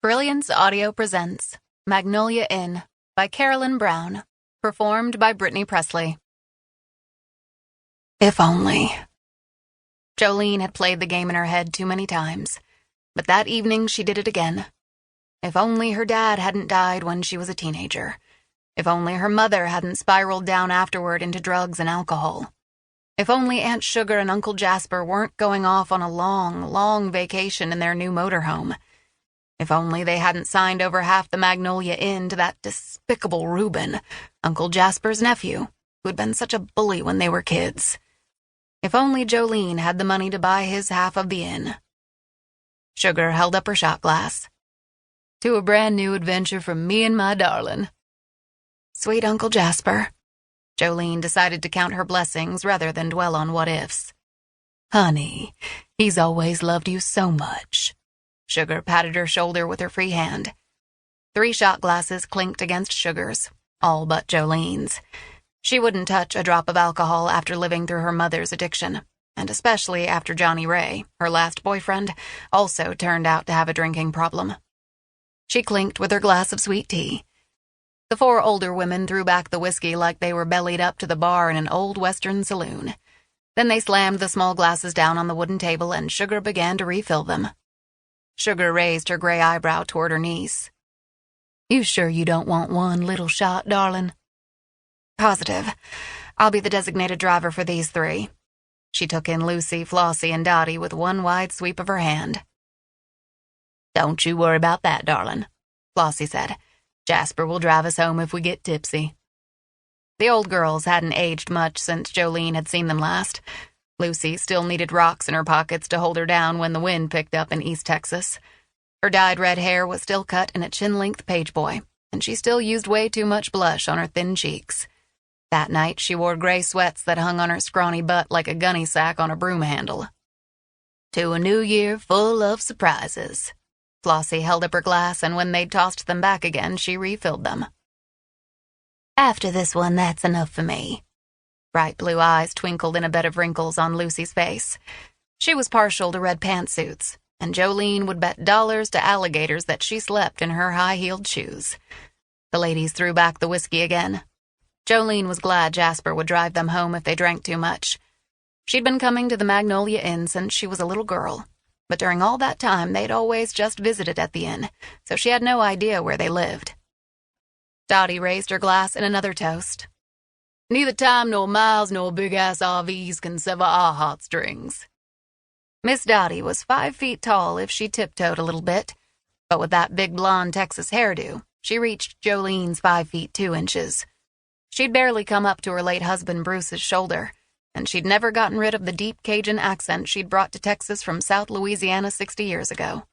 Brilliance Audio presents Magnolia Inn by Carolyn Brown, performed by Brittany Presley. If only. Jolene had played the game in her head too many times, but that evening she did it again. If only her dad hadn't died when she was a teenager. If only her mother hadn't spiraled down afterward into drugs and alcohol. If only Aunt Sugar and Uncle Jasper weren't going off on a long, long vacation in their new motorhome. If only they hadn't signed over half the Magnolia Inn to that despicable Reuben, Uncle Jasper's nephew, who'd been such a bully when they were kids. If only Jolene had the money to buy his half of the inn. Sugar held up her shot glass. To a brand new adventure from me and my darling. Sweet Uncle Jasper. Jolene decided to count her blessings rather than dwell on what-ifs. Honey, he's always loved you so much. Sugar patted her shoulder with her free hand. 3 shot glasses clinked against Sugar's, all but Jolene's. She wouldn't touch a drop of alcohol after living through her mother's addiction, and especially after Johnny Ray, her last boyfriend, also turned out to have a drinking problem. She clinked with her glass of sweet tea. The 4 older women threw back the whiskey like they were bellied up to the bar in an old Western saloon. Then they slammed the small glasses down on the wooden table and Sugar began to refill them. Sugar raised her gray eyebrow toward her niece. You sure you don't want one little shot, darling? Positive. I'll be the designated driver for these 3. She took in Lucy, Flossie, and Dottie with one wide sweep of her hand. Don't you worry about that, darling, Flossie said. Jasper will drive us home if we get tipsy. The old girls hadn't aged much since Jolene had seen them last. Lucy still needed rocks in her pockets to hold her down when the wind picked up in East Texas. Her dyed red hair was still cut in a chin-length pageboy, and she still used way too much blush on her thin cheeks. That night she wore gray sweats that hung on her scrawny butt like a gunny sack on a broom handle. To a new year full of surprises. Flossie held up her glass, and when they'd tossed them back again, she refilled them. After this one, that's enough for me. Bright blue eyes twinkled in a bed of wrinkles on Lucy's face. She was partial to red pantsuits, and Jolene would bet dollars to alligators that she slept in her high-heeled shoes. The ladies threw back the whiskey again. Jolene was glad Jasper would drive them home if they drank too much. She'd been coming to the Magnolia Inn since she was a little girl, but during all that time they'd always just visited at the inn, so she had no idea where they lived. Dottie raised her glass in another toast. Neither time nor miles nor big-ass RVs can sever our heartstrings. Miss Dottie was 5 feet tall if she tiptoed a little bit, but with that big blonde Texas hairdo, she reached Jolene's 5 feet 2 inches. She'd barely come up to her late husband Bruce's shoulder, and she'd never gotten rid of the deep Cajun accent she'd brought to Texas from South Louisiana 60 years ago.